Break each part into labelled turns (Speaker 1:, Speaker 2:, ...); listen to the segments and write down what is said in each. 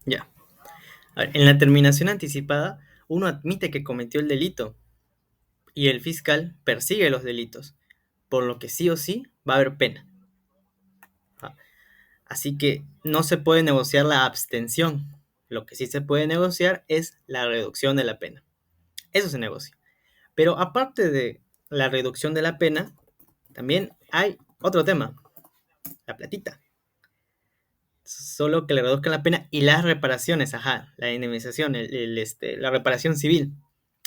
Speaker 1: Ya. A ver, en la terminación anticipada, uno admite que cometió el delito y el fiscal persigue los delitos, por lo que sí o sí va a haber pena. ¿Va? Así que no se puede negociar la abstención. Lo que sí se puede negociar es la reducción de la pena. Eso se negocia. Pero aparte de la reducción de la pena, también hay otro tema, la platita. Solo que le reduzcan la pena y las reparaciones, ajá, la indemnización, la reparación civil.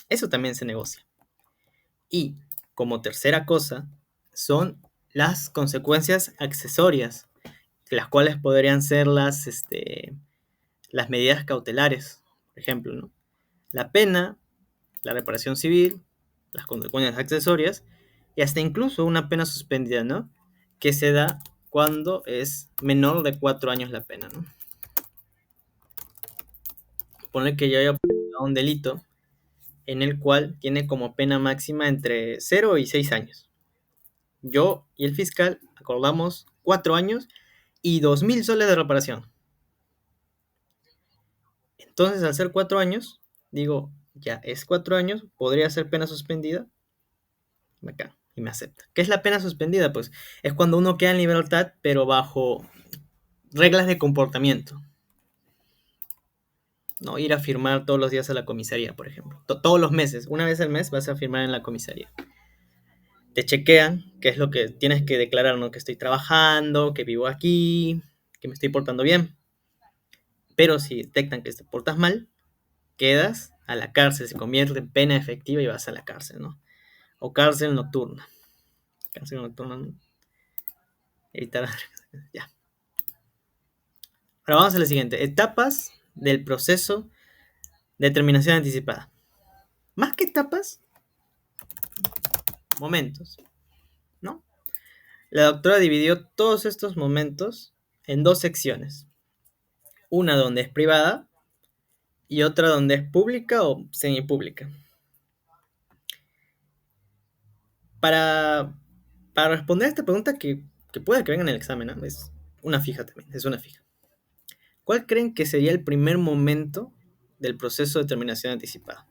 Speaker 1: Eso también se negocia. Y como tercera cosa, son las consecuencias accesorias, las cuales podrían ser las medidas cautelares, por ejemplo, ¿no? La pena, la reparación civil, las consecuencias accesorias y hasta incluso una pena suspendida, ¿no? Que se da cuando es menor de 4 años la pena, ¿no? Ponle que yo haya un delito en el cual tiene como pena máxima entre 0 y 6 años. Yo y el fiscal acordamos 4 años y 2.000 soles de reparación. Entonces, al ser 4 años, digo, ya es 4 años, podría ser pena suspendida. Acá, y me acepta. ¿Qué es la pena suspendida? Pues es cuando uno queda en libertad, pero bajo reglas de comportamiento. No ir a firmar todos los días a la comisaría, por ejemplo. Todos los meses, una vez al mes vas a firmar en la comisaría. Te chequean qué es lo que tienes que declarar, ¿no? Que estoy trabajando, que vivo aquí, que me estoy portando bien. Pero si detectan que te portas mal, quedas a la cárcel, se convierte en pena efectiva y vas a la cárcel, ¿no? O cárcel nocturna. Cárcel nocturna, ¿no? Evitar. Ya. Ahora vamos a la siguiente. Etapas del proceso de terminación anticipada. Más que etapas, momentos, ¿no? La doctora dividió todos estos momentos en dos secciones. Una donde es privada y otra donde es pública o semipública. Para, para responder a esta pregunta que puede que venga en el examen, ¿no? Es una fija también, es una fija. ¿Cuál creen que sería el primer momento del proceso de terminación anticipada?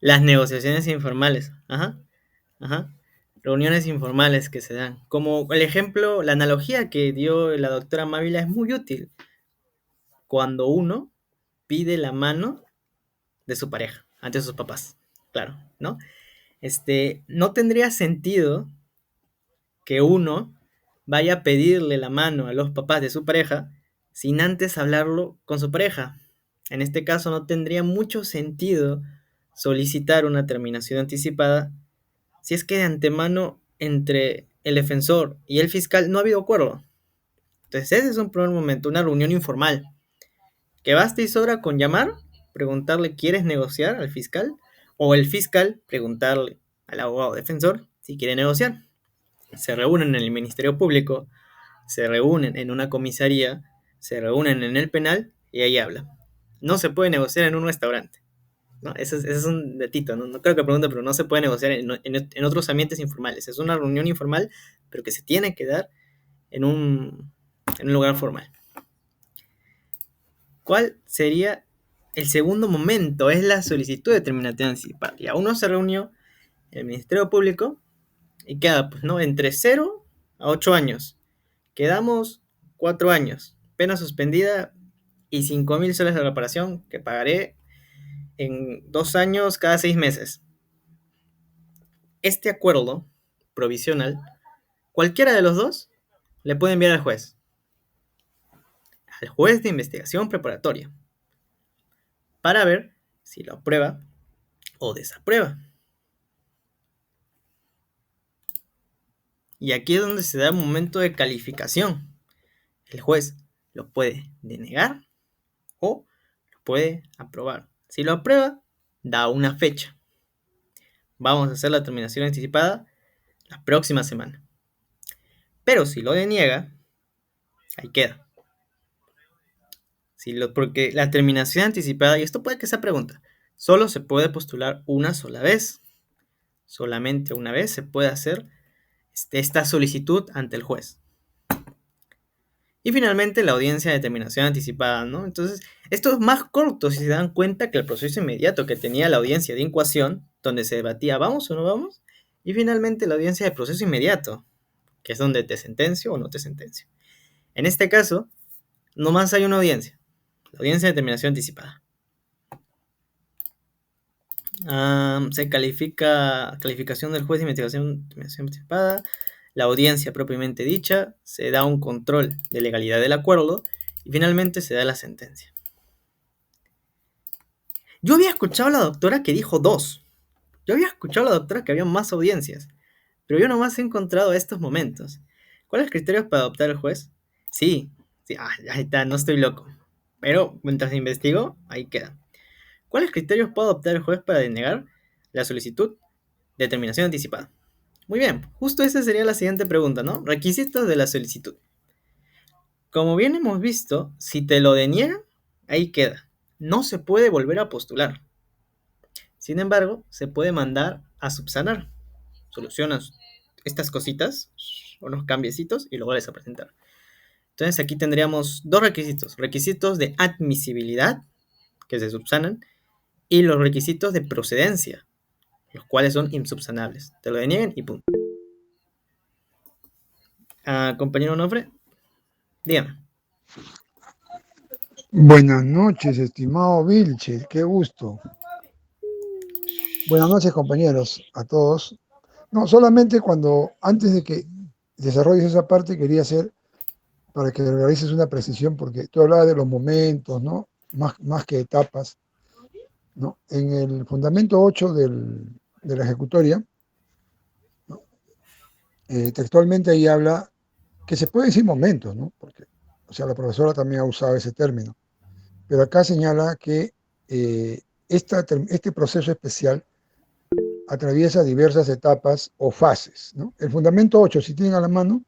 Speaker 1: Las negociaciones informales. Ajá, ajá. Reuniones informales que se dan. Como el ejemplo, la analogía que dio la doctora Mávila es muy útil. Cuando uno pide la mano de su pareja ante sus papás. Claro, ¿no? No tendría sentido que uno vaya a pedirle la mano a los papás de su pareja sin antes hablarlo con su pareja. En este caso no tendría mucho sentido solicitar una terminación anticipada si es que de antemano entre el defensor y el fiscal no ha habido acuerdo. Entonces ese es un primer momento, una reunión informal, que basta y sobra con llamar, preguntarle ¿quieres negociar al fiscal? O el fiscal preguntarle al abogado defensor si quiere negociar. Se reúnen en el Ministerio Público, se reúnen en una comisaría, se reúnen en el penal y ahí hablan. No se puede negociar en un restaurante. ¿No? Ese es un datito, ¿no? No creo que pregunte, pero no se puede negociar en otros ambientes informales. Es una reunión informal, pero que se tiene que dar en un lugar formal. ¿Cuál sería el segundo momento? Es la solicitud de terminación anticipada. Ya uno se reunió en el Ministerio Público y queda, pues, ¿no? Entre 0 a 8 años. Quedamos 4 años. Pena suspendida y 5.000 soles de reparación que pagaré en 2 años cada 6 meses. Este acuerdo provisional, cualquiera de los dos, le puede enviar al juez de investigación preparatoria, para ver si lo aprueba o desaprueba. Y aquí es donde se da un momento de calificación. El juez lo puede denegar o lo puede aprobar. Si lo aprueba, da una fecha. Vamos a hacer la terminación anticipada la próxima semana. Pero si lo deniega, ahí queda. Porque la terminación anticipada, y esto puede que sea pregunta, Solo se puede postular una sola vez. Solamente una vez se puede hacer esta solicitud ante el juez. Y finalmente la audiencia de determinación anticipada, ¿no? Entonces, esto es más corto si se dan cuenta que el proceso inmediato que tenía la audiencia de incoación, donde se debatía vamos o no vamos, y finalmente la audiencia de proceso inmediato, que es donde te sentencio o no te sentencio. En este caso, nomás hay una audiencia, la audiencia de determinación anticipada. Se calificación del juez de investigación anticipada, la audiencia propiamente dicha, se da un control de legalidad del acuerdo y finalmente se da la sentencia. Yo había escuchado a la doctora que dijo 2. Yo había escuchado a la doctora que había más audiencias, pero yo nomás he encontrado estos momentos. ¿Cuáles criterios para adoptar el juez? Sí, sí, ahí está, no estoy loco. Pero mientras investigo, ahí queda. ¿Cuáles criterios puede adoptar el juez para denegar la solicitud de determinación anticipada? Muy bien, justo esa sería la siguiente pregunta, ¿no? Requisitos de la solicitud. Como bien hemos visto, si te lo deniegan, ahí queda. No se puede volver a postular. Sin embargo, se puede mandar a subsanar. Solucionas estas cositas, unos cambiecitos y lo vuelves a presentar. Entonces aquí tendríamos dos requisitos. Requisitos de admisibilidad, que se subsanan, y los requisitos de procedencia, los cuales son insubsanables. Te lo deniegan y punto. Compañero Onofre, dígame.
Speaker 2: Buenas noches, estimado Vilche, qué gusto. Buenas noches, compañeros, a todos. No, solamente antes de que desarrolles esa parte, quería hacer, para que realices una precisión, porque tú hablabas de los momentos, ¿no? Más que etapas, ¿no? En el fundamento 8 de la ejecutoria, ¿no? Textualmente ahí habla que se puede decir momentos, ¿no? Porque, o sea, la profesora también ha usado ese término, pero acá señala que este proceso especial atraviesa diversas etapas o fases, ¿no? El fundamento 8, si tienen a la mano,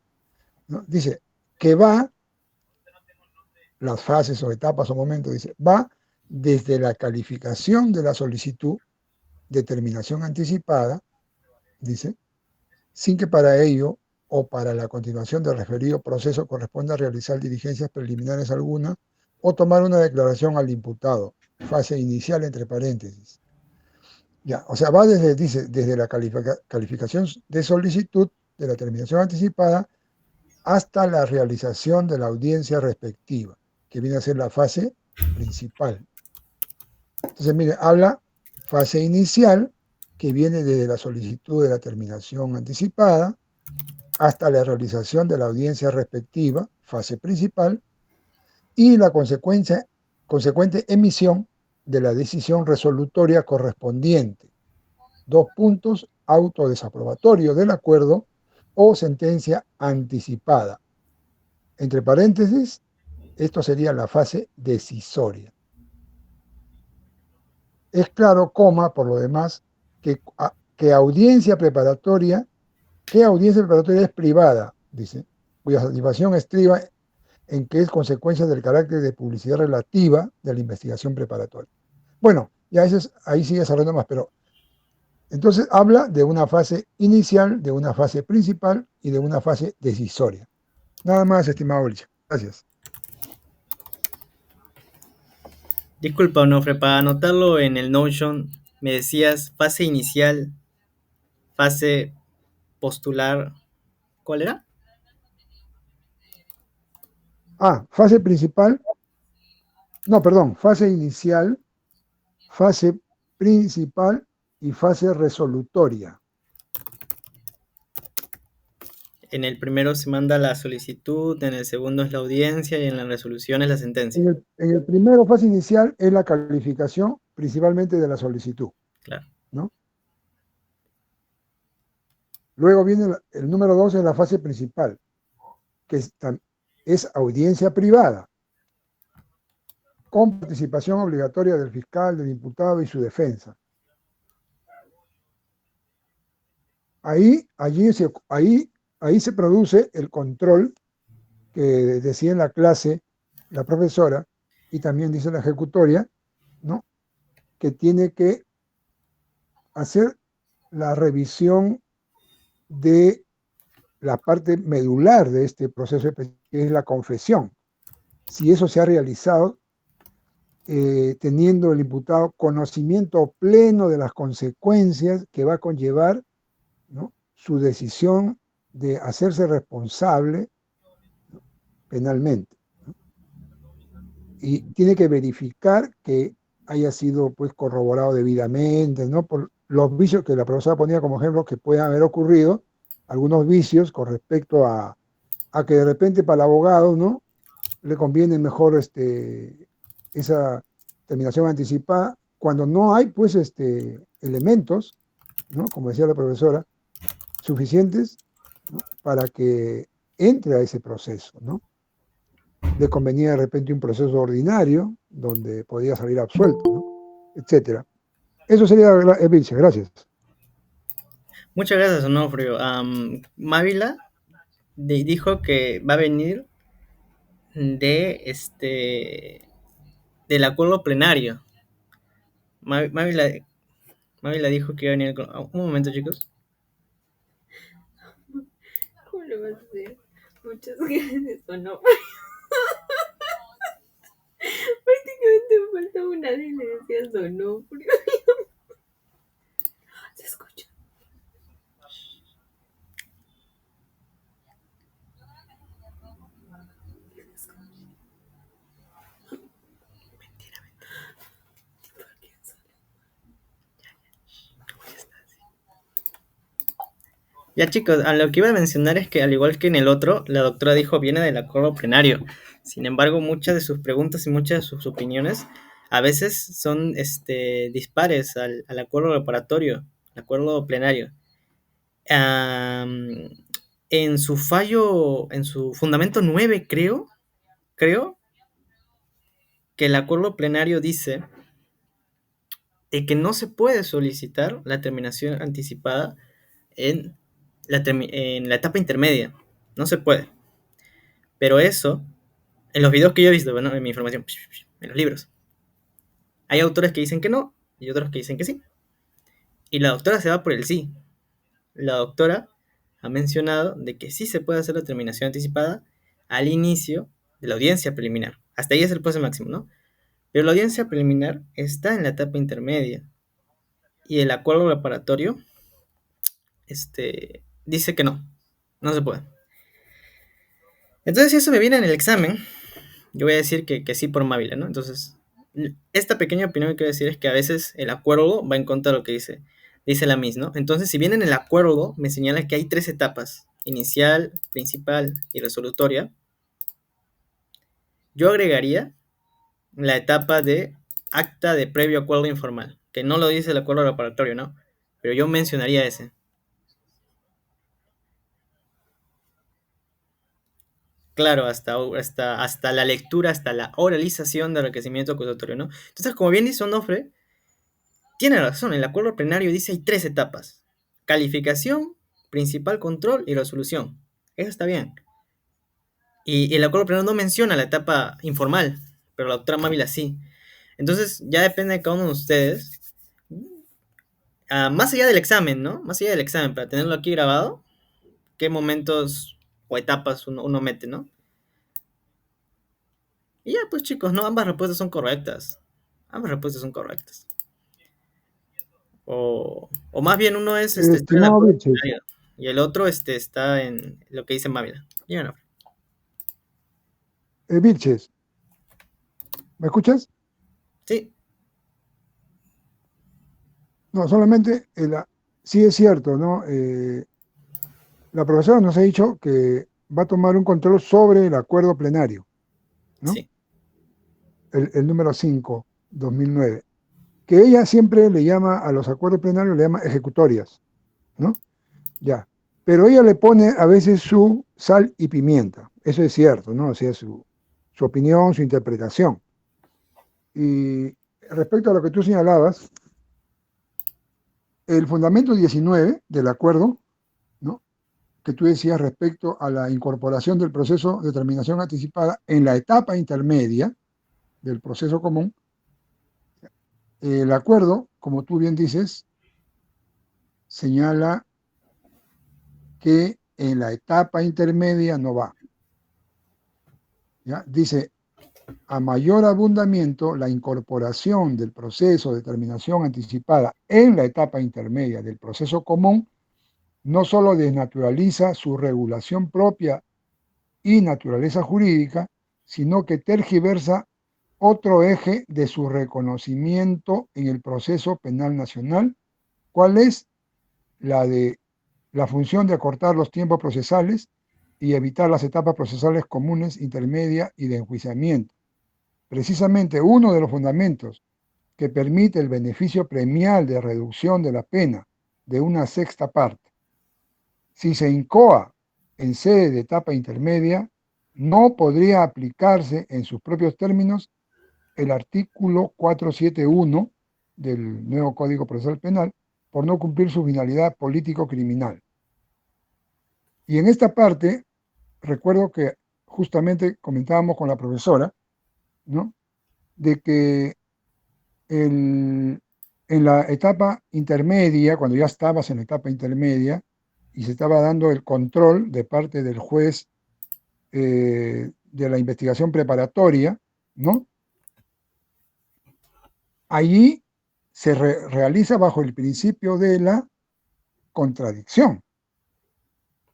Speaker 2: ¿no? Dice que las fases o etapas o momentos, dice, va desde la calificación de la solicitud de terminación anticipada, dice, sin que para ello o para la continuación del referido proceso corresponda realizar diligencias preliminares alguna o tomar una declaración al imputado, fase inicial entre paréntesis. Ya, o sea, va desde la calificación de solicitud de la terminación anticipada hasta la realización de la audiencia respectiva, que viene a ser la fase principal. Entonces, mire, habla fase inicial, que viene desde la solicitud de la terminación anticipada hasta la realización de la audiencia respectiva, fase principal, y la consecuente emisión de la decisión resolutoria correspondiente. 2 puntos, auto desaprobatorio del acuerdo o sentencia anticipada. Entre paréntesis, esto sería la fase decisoria. Es claro, por lo demás, que audiencia preparatoria es privada, dice, cuya satisfacción estriba en que es consecuencia del carácter de publicidad relativa de la investigación preparatoria. Bueno, ya ahí sigue desarrollando más, pero entonces habla de una fase inicial, de una fase principal y de una fase decisoria. Nada más, estimado Wilson. Gracias.
Speaker 1: Disculpa, Onofre, para anotarlo en el Notion, me decías fase inicial, fase postular, ¿cuál era?
Speaker 2: Fase principal, no, perdón, fase inicial, fase principal y fase resolutoria.
Speaker 1: En el primero se manda la solicitud, en el segundo es la audiencia y en la resolución es la sentencia.
Speaker 2: En el primero, fase inicial, es la calificación principalmente de la solicitud.
Speaker 1: Claro.
Speaker 2: ¿No? Luego viene el número 2, es la fase principal, que es audiencia privada, con participación obligatoria del fiscal, del imputado y su defensa. Ahí se produce el control que decía en la clase la profesora y también dice la ejecutoria, ¿no? que tiene que hacer la revisión de la parte medular de este proceso, que es la confesión. Si eso se ha realizado, teniendo el imputado conocimiento pleno de las consecuencias que va a conllevar, ¿no?, su decisión de hacerse responsable, ¿no?, penalmente, ¿no? Y tiene que verificar que haya sido, pues, corroborado debidamente, ¿no?, por los vicios que la profesora ponía como ejemplo que puedan haber ocurrido, algunos vicios con respecto a que de repente para el abogado, ¿no?, le conviene mejor esa terminación anticipada cuando no hay, pues, elementos, ¿no?, como decía la profesora, suficientes, ¿no?, para que entre a ese proceso, ¿no? Le convenía de repente un proceso ordinario donde podía salir absuelto, ¿no?, etcétera. Eso sería, Vilche, gracias.
Speaker 1: Muchas gracias, Onofrio. Mávila dijo que va a venir de del acuerdo plenario. Mávila, Mávila dijo que iba a venir con... Un momento, chicos.
Speaker 3: ¿Cómo lo vas a hacer? Muchas gracias, Onofrio. Prácticamente me falta una de le decías Onofrio. Se escucha.
Speaker 1: Ya, chicos, a lo que iba a mencionar es que al igual que en el otro, la doctora dijo viene del acuerdo plenario. Sin embargo, muchas de sus preguntas y muchas de sus opiniones a veces son dispares al acuerdo reparatorio, al acuerdo plenario. Am, en su fallo, en su fundamento 9, creo que el acuerdo plenario dice que no se puede solicitar la terminación anticipada en en la etapa intermedia. No se puede. Pero eso, en los videos que yo he visto, bueno, en mi información, en los libros, hay autores que dicen que no y otros que dicen que sí. Y la doctora se va por el sí. La doctora ha mencionado de que sí se puede hacer la terminación anticipada al inicio de la audiencia preliminar. Hasta ahí es el plazo máximo, ¿no? Pero la audiencia preliminar está en la etapa intermedia. Y el acuerdo reparatorio dice que no, no se puede. Entonces, si eso me viene en el examen, yo voy a decir que sí por Mávila, ¿no? Entonces, esta pequeña opinión que quiero decir es que a veces el acuerdo va en contra de lo que dice la MIS, ¿no? Entonces, si bien en el acuerdo me señala que hay 3 etapas, inicial, principal y resolutoria, yo agregaría la etapa de acta de previo acuerdo informal, que no lo dice el acuerdo reparatorio, ¿no? Pero yo mencionaría ese. Claro, hasta la lectura, hasta la oralización del requerimiento acusatorio, ¿no? Entonces, como bien dice Onofre, tiene razón, el acuerdo plenario dice hay 3 etapas. Calificación, principal control y resolución. Eso está bien. Y el acuerdo plenario no menciona la etapa informal, pero la doctora Mávila sí. Entonces, ya depende de cada uno de ustedes. Más allá del examen, ¿no? Más allá del examen, para tenerlo aquí grabado, qué momentos o etapas uno mete, ¿no? Y ya, pues chicos, ¿no? Ambas respuestas son correctas. Ambas respuestas son correctas. O más bien uno está en el
Speaker 2: Estimado
Speaker 1: acuerdo
Speaker 2: Vilches,
Speaker 1: plenario y el otro está en lo que dice Mávila.
Speaker 2: Vilches, ¿me escuchas?
Speaker 1: Sí,
Speaker 2: No, solamente sí es cierto, ¿no? La profesora nos ha dicho que va a tomar un control sobre el acuerdo plenario, ¿no?
Speaker 1: sí.
Speaker 2: El número 5, 2009, que ella siempre le llama a los acuerdos plenarios, le llama ejecutorias, ¿no? Ya. Pero ella le pone a veces su sal y pimienta, eso es cierto, ¿no? O sea, su opinión, su interpretación. Y respecto a lo que tú señalabas, el fundamento 19 del acuerdo, ¿no?, que tú decías respecto a la incorporación del proceso de terminación anticipada en la etapa intermedia del proceso común, El acuerdo, como tú bien dices, señala que en la etapa intermedia no va. ¿Ya? Dice, a mayor abundamiento, la incorporación del proceso de terminación anticipada en la etapa intermedia del proceso común no solo desnaturaliza su regulación propia y naturaleza jurídica, sino que tergiversa otro eje de su reconocimiento en el proceso penal nacional, ¿cuál es? La de la función de acortar los tiempos procesales y evitar las etapas procesales comunes, intermedia y de enjuiciamiento. Precisamente uno de los fundamentos que permite el beneficio premial de reducción de la pena de una sexta parte. Si se incoa en sede de etapa intermedia, no podría aplicarse en sus propios términos el artículo 471 del nuevo Código Procesal Penal por no cumplir su finalidad político-criminal. Y en esta parte, recuerdo que justamente comentábamos con la profesora, ¿no? De que en la etapa intermedia, cuando ya estabas en la etapa intermedia y se estaba dando el control de parte del juez de la investigación preparatoria, ¿no? Allí se realiza bajo el principio de la contradicción.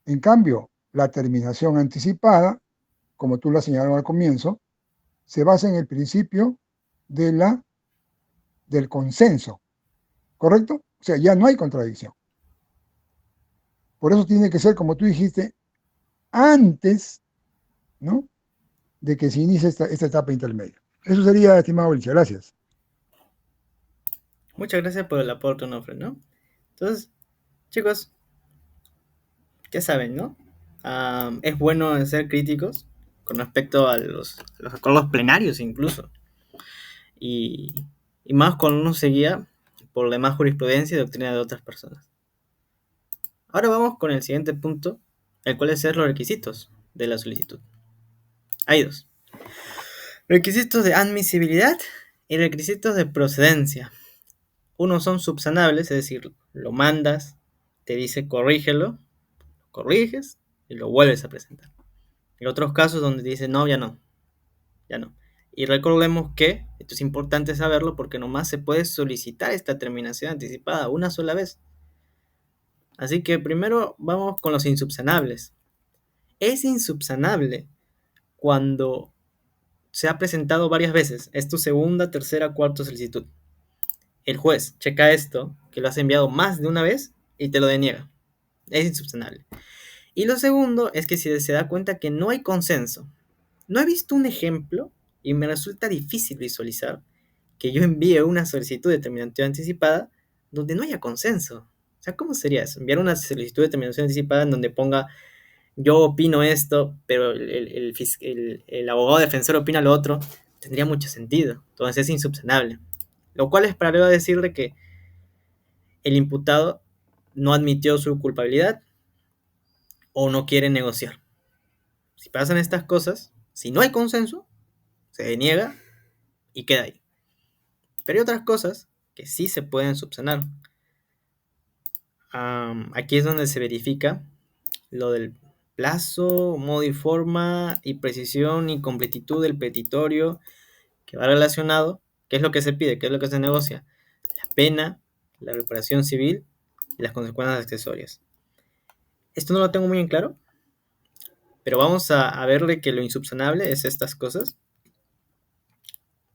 Speaker 2: En cambio, la terminación anticipada, como tú lo has señalado al comienzo, se basa en el principio de del consenso, ¿correcto? O sea, ya no hay contradicción. Por eso tiene que ser, como tú dijiste, antes, ¿no?, de que se inicie esta etapa intermedia. Eso sería, estimado Alicia, gracias.
Speaker 1: Muchas gracias por el aporte, Onofre, ¿no? Entonces, chicos, ya saben, ¿no? Es bueno ser críticos con respecto a los acuerdos plenarios incluso. Y, y más cuando uno se guía por demás jurisprudencia y doctrina de otras personas. Ahora vamos con el siguiente punto, el cual es ser los requisitos de la solicitud. Hay dos. Requisitos de admisibilidad y requisitos de procedencia. Unos son subsanables, es decir, lo mandas, te dice corrígelo, corriges y lo vuelves a presentar. En otros casos donde te dice no, ya no, ya no. Y recordemos que, esto es importante saberlo porque nomás se puede solicitar esta terminación anticipada una sola vez. Así que primero vamos con los insubsanables. Es insubsanable cuando se ha presentado varias veces. Es tu segunda, tercera, cuarta solicitud. El juez checa esto, que lo has enviado más de una vez y te lo deniega. Es insubsanable. Y lo segundo es que si se da cuenta que no hay consenso. No he visto un ejemplo y me resulta difícil visualizar que yo envíe una solicitud de terminación anticipada donde no haya consenso. O sea, ¿cómo sería eso? Enviar una solicitud de terminación anticipada en donde ponga yo opino esto, pero el abogado defensor opina lo otro, tendría mucho sentido. Entonces es insubsanable. Lo cual es para luego decirle que el imputado no admitió su culpabilidad o no quiere negociar. Si pasan estas cosas, si no hay consenso, se deniega y queda ahí. Pero hay otras cosas que sí se pueden subsanar. Aquí es donde se verifica lo del plazo, modo y forma y precisión y completitud del petitorio que va relacionado, qué es lo que se pide, qué es lo que se negocia, la pena, la reparación civil y las consecuencias accesorias. Esto no lo tengo muy en claro, pero vamos a verle que lo insubsanable es estas cosas,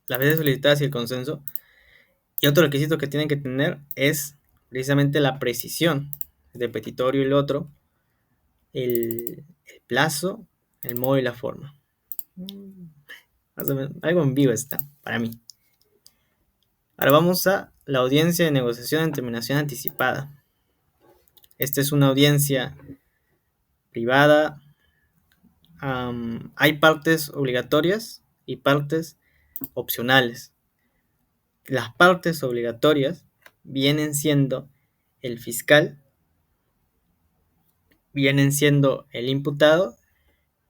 Speaker 1: las veces solicitadas y el consenso. Y otro requisito que tienen que tener es precisamente la precisión del petitorio y el otro, el plazo, el modo y la forma. Más o menos, algo en vivo está, para mí. Ahora vamos a la audiencia de negociación en terminación anticipada. Esta es una audiencia privada. Hay partes obligatorias y partes opcionales. Las partes obligatorias vienen siendo el fiscal, vienen siendo el imputado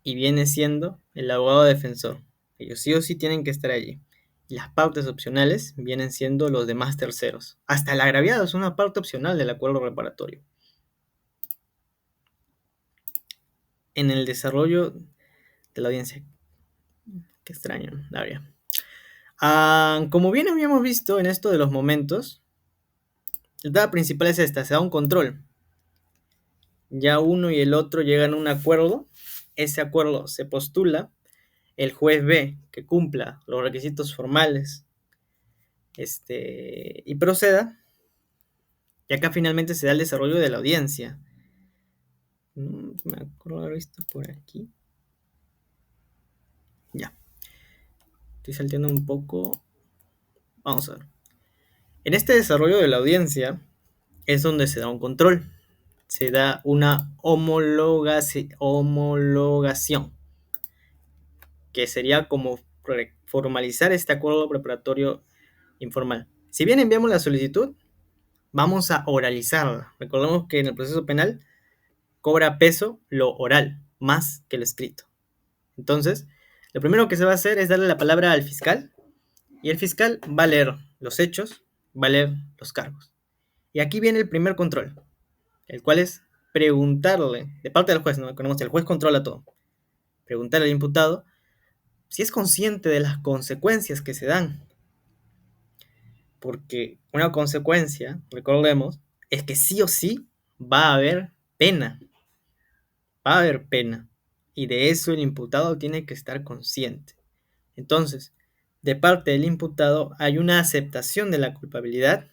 Speaker 1: y viene siendo el abogado defensor. Ellos sí o sí tienen que estar allí. Y las partes opcionales vienen siendo los demás terceros. Hasta el agraviado es una parte opcional del acuerdo reparatorio. En el desarrollo de la audiencia. Qué extraño, Daria. Como bien habíamos visto en esto de los momentos, la etapa principal es esta, se da un control. Ya uno y el otro llegan a un acuerdo, ese acuerdo se postula, el juez ve que cumpla los requisitos formales y proceda, y acá finalmente se da el desarrollo de la audiencia. Me acuerdo haber visto por aquí. Ya. Estoy salteando un poco. Vamos a ver. En este desarrollo de la audiencia es donde se da un control. Se da una homologación, que sería como formalizar este acuerdo preparatorio informal. Si bien enviamos la solicitud, vamos a oralizarla. Recordemos que en el proceso penal cobra peso lo oral, más que lo escrito. Entonces, lo primero que se va a hacer es darle la palabra al fiscal, y el fiscal va a leer los hechos, va a leer los cargos. Y aquí viene el primer control, el cual es preguntarle, de parte del juez, ¿no? El juez controla todo. Preguntarle al imputado si es consciente de las consecuencias que se dan. Porque una consecuencia, recordemos, es que sí o sí va a haber pena. Va a haber pena. Y de eso el imputado tiene que estar consciente. Entonces, de parte del imputado hay una aceptación de la culpabilidad,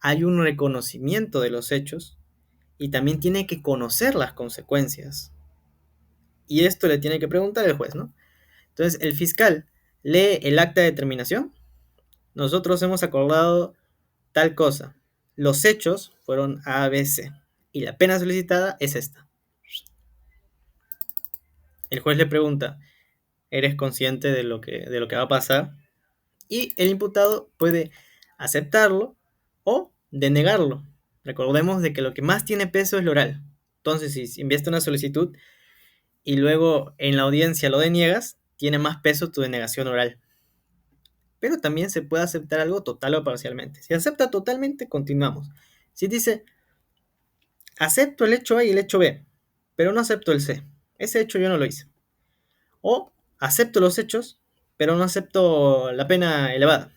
Speaker 1: hay un reconocimiento de los hechos y también tiene que conocer las consecuencias. Y esto le tiene que preguntar el juez, ¿no? Entonces, el fiscal lee el acta de determinación. Nosotros hemos acordado tal cosa. Los hechos fueron A, B, C. Y la pena solicitada es esta. El juez le pregunta, ¿eres consciente de lo que va a pasar? Y el imputado puede aceptarlo o denegarlo. Recordemos de que lo que más tiene peso es lo oral. Entonces, si envías una solicitud y luego en la audiencia lo deniegas, tiene más peso tu denegación oral. Pero también se puede aceptar algo total o parcialmente. Si acepta totalmente, continuamos. Si dice, acepto el hecho A y el hecho B, pero no acepto el C. Ese hecho yo no lo hice. O acepto los hechos, pero no acepto la pena elevada.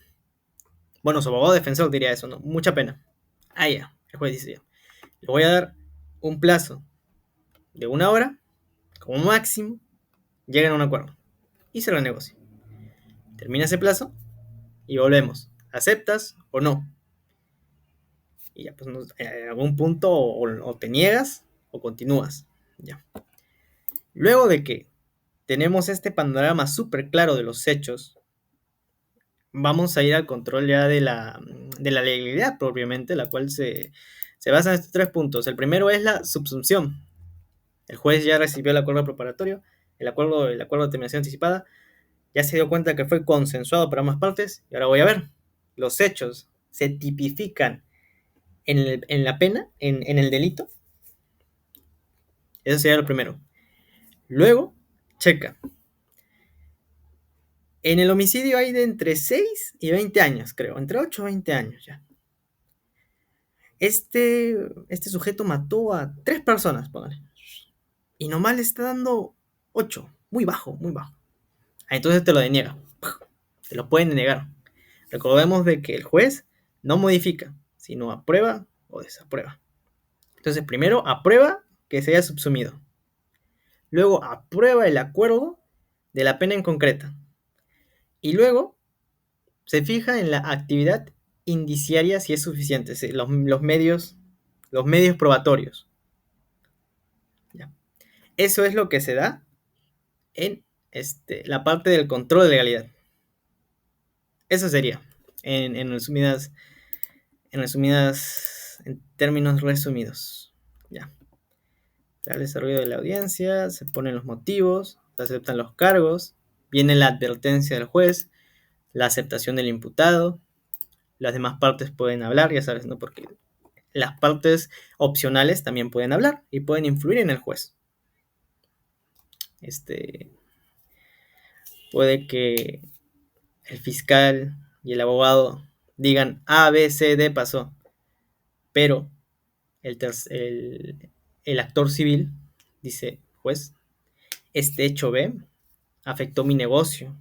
Speaker 1: Bueno, su abogado defensor diría eso, ¿no? Mucha pena. Ya, el juez dice ya. Le voy a dar un plazo de 1 hora, como máximo, lleguen a un acuerdo. Y se renegocia. Termina ese plazo y volvemos. ¿Aceptas o no? Y ya, pues en algún punto o te niegas o continúas. Ya. Luego de que tenemos este panorama súper claro de los hechos, vamos a ir al control ya de la legalidad propiamente, la cual se basa en estos 3 puntos. El primero es la subsunción. El juez ya recibió el acuerdo preparatorio, el acuerdo de terminación anticipada, ya se dio cuenta que fue consensuado por ambas partes, y ahora voy a ver. Los hechos se tipifican en la pena, en el delito. Eso sería lo primero. Luego, checa. En el homicidio hay de entre 6 y 20 años, creo. Entre 8 y 20 años ya. Este sujeto mató a 3 personas, póngale. Y nomás le está dando 8. Muy bajo, muy bajo. Entonces te lo deniega. Te lo pueden denegar. Recordemos de que el juez no modifica, sino aprueba o desaprueba. Entonces primero aprueba que se haya subsumido. Luego aprueba el acuerdo de la pena en concreta. Y luego se fija en la actividad indiciaria si es suficiente, los medios probatorios. Ya. Eso es lo que se da en la parte del control de legalidad. Eso sería, en resumidas, en términos resumidos. Ya. El desarrollo de la audiencia, se ponen los motivos, se aceptan los cargos, viene la advertencia del juez, la aceptación del imputado, las demás partes pueden hablar, ya sabes, ¿no? Porque las partes opcionales también pueden hablar y pueden influir en el juez. Puede que el fiscal y el abogado digan A, B, C, D pasó, pero el actor civil dice, juez, este hecho B afectó mi negocio,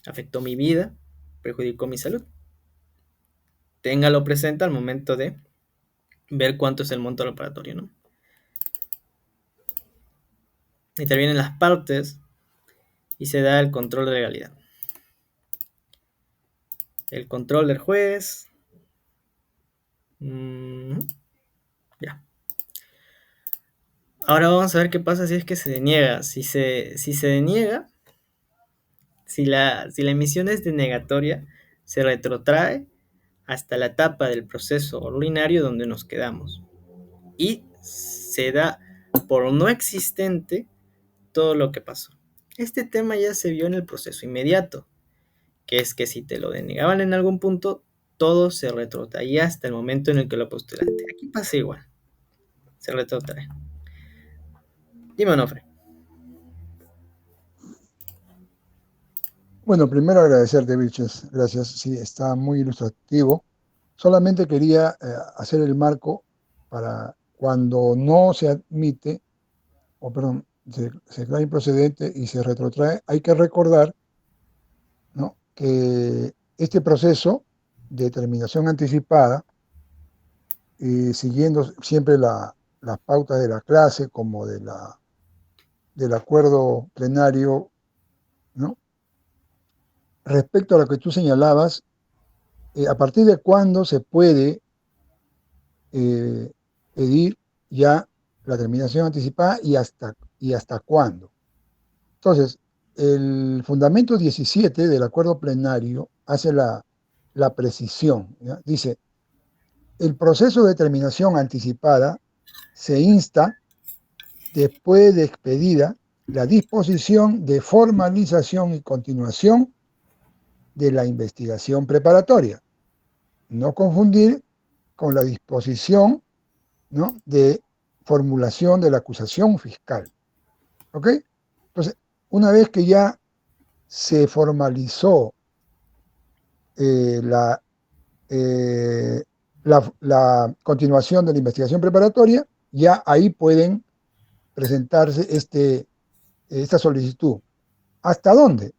Speaker 1: afectó mi vida, perjudicó mi salud. Téngalo presente al momento de ver cuánto es el monto reparatorio, ¿no? Intervienen las partes y se da el control de legalidad. El control del juez. Ya. Ahora vamos a ver qué pasa si es que se deniega. Si se deniega, si la emisión es denegatoria, se retrotrae hasta la etapa del proceso ordinario donde nos quedamos. Y se da por no existente todo lo que pasó. Este tema ya se vio en el proceso inmediato, que es que si te lo denegaban en algún punto, todo se retrotraía hasta el momento en el que lo postulaste. Aquí pasa igual, se retrotrae. Dime, Onofre.
Speaker 2: Bueno, primero agradecerte, Vilches. Gracias. Sí, está muy ilustrativo. Solamente quería hacer el marco para cuando no se admite, o perdón, se declara improcedente y se retrotrae, hay que recordar, ¿no?, que este proceso de terminación anticipada, siguiendo siempre las pautas de la clase como del acuerdo plenario, ¿no?, respecto a lo que tú señalabas, a partir de cuándo se puede pedir ya la terminación anticipada y hasta cuándo. Entonces, el fundamento 17 del acuerdo plenario hace la precisión, ¿ya? Dice, el proceso de terminación anticipada se insta después de expedida la disposición de formalización y continuación de la investigación preparatoria. No confundir con la disposición, ¿no?, de formulación de la acusación fiscal. ¿Ok? Entonces, una vez que ya se formalizó la, la continuación de la investigación preparatoria, ya ahí pueden presentarse esta solicitud. ¿Hasta dónde?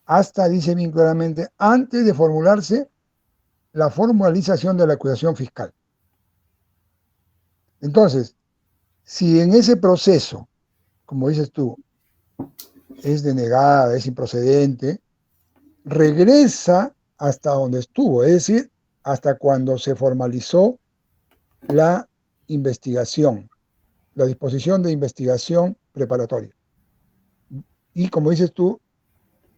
Speaker 2: Hasta, dice bien claramente, antes de formularse la formalización de la acusación fiscal. Entonces, si en ese proceso, como dices tú, es denegada, es improcedente, regresa hasta donde estuvo, es decir, hasta cuando se formalizó la investigación, la disposición de investigación preparatoria. Y como dices tú,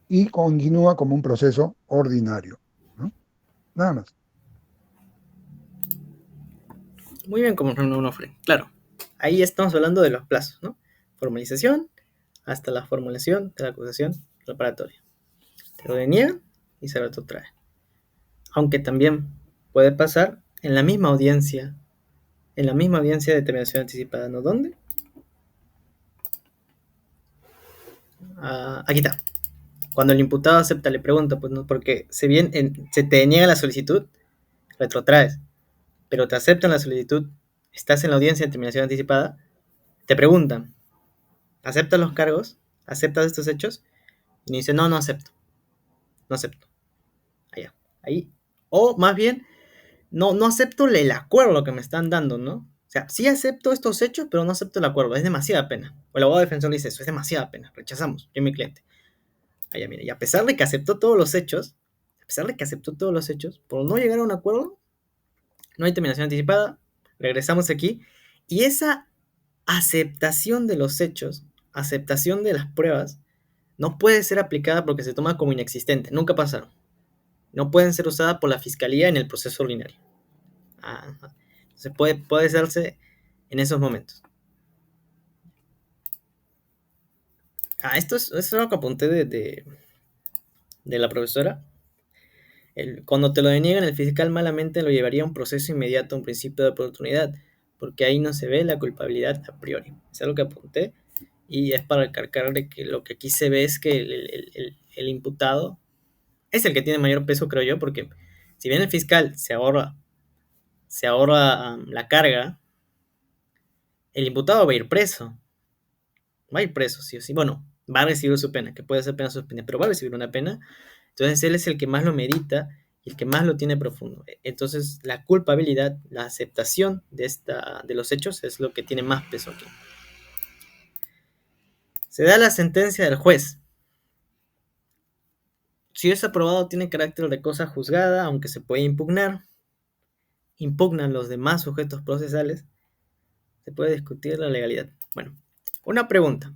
Speaker 2: y continúa como un proceso ordinario, ¿no? Nada más.
Speaker 1: Muy bien, como Onofre. Claro, ahí estamos hablando de los plazos, ¿no? Formalización hasta la formulación de la acusación preparatoria. Te lo deniegan y se retrotrae. Aunque también puede pasar en la misma audiencia de determinación anticipada, ¿no? ¿Dónde? Aquí está. Cuando el imputado acepta, le pregunta, pues no, porque se te deniega la solicitud, retrotraes, pero te aceptan la solicitud, estás en la audiencia de determinación anticipada, te preguntan, ¿aceptas los cargos? ¿Aceptas estos hechos? Y dice, no, no acepto, no acepto. Allá, ahí. O más bien, no acepto el acuerdo que me están dando, ¿no? O sea, sí acepto estos hechos, pero no acepto el acuerdo, es demasiada pena. O el abogado defensor dice eso, es demasiada pena, rechazamos, yo y mi cliente. Allá, mira, y a pesar de que aceptó todos los hechos, por no llegar a un acuerdo, no hay terminación anticipada, regresamos aquí, y esa aceptación de los hechos, aceptación de las pruebas, no puede ser aplicada porque se toma como inexistente, nunca pasaron. No pueden ser usadas por la fiscalía en el proceso ordinario. Entonces puede hacerse en esos momentos. Esto es algo que apunté de la profesora. Cuando te lo deniegan, el fiscal malamente lo llevaría a un proceso inmediato, a un principio de oportunidad, porque ahí no se ve la culpabilidad a priori. Es algo que apunté y es para recalcar de que lo que aquí se ve es que el imputado es el que tiene mayor peso, creo yo, porque si bien el fiscal se ahorra la carga, el imputado va a ir preso. Va a ir preso, sí o sí. Bueno, va a recibir su pena, que puede ser pena suspendida, pero va a recibir una pena. Entonces él es el que más lo medita y el que más lo tiene profundo. Entonces la culpabilidad, la aceptación de los hechos es lo que tiene más peso aquí. Se da la sentencia del juez. Si es aprobado, tiene carácter de cosa juzgada, aunque se puede impugnar. Impugnan los demás sujetos procesales. Se puede discutir la legalidad. Bueno, una pregunta.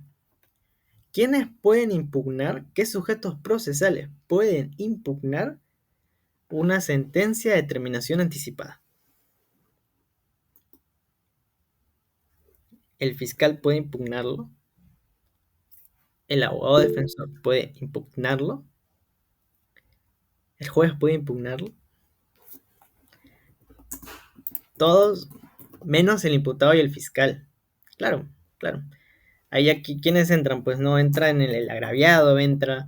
Speaker 1: ¿Quiénes pueden impugnar? ¿Qué sujetos procesales pueden impugnar una sentencia de terminación anticipada? El fiscal puede impugnarlo. El abogado defensor puede impugnarlo. El juez puede impugnarlo. Todos menos el imputado y el fiscal. Claro, claro. Ahí aquí, ¿quiénes entran? Pues no entra en el agraviado, entra.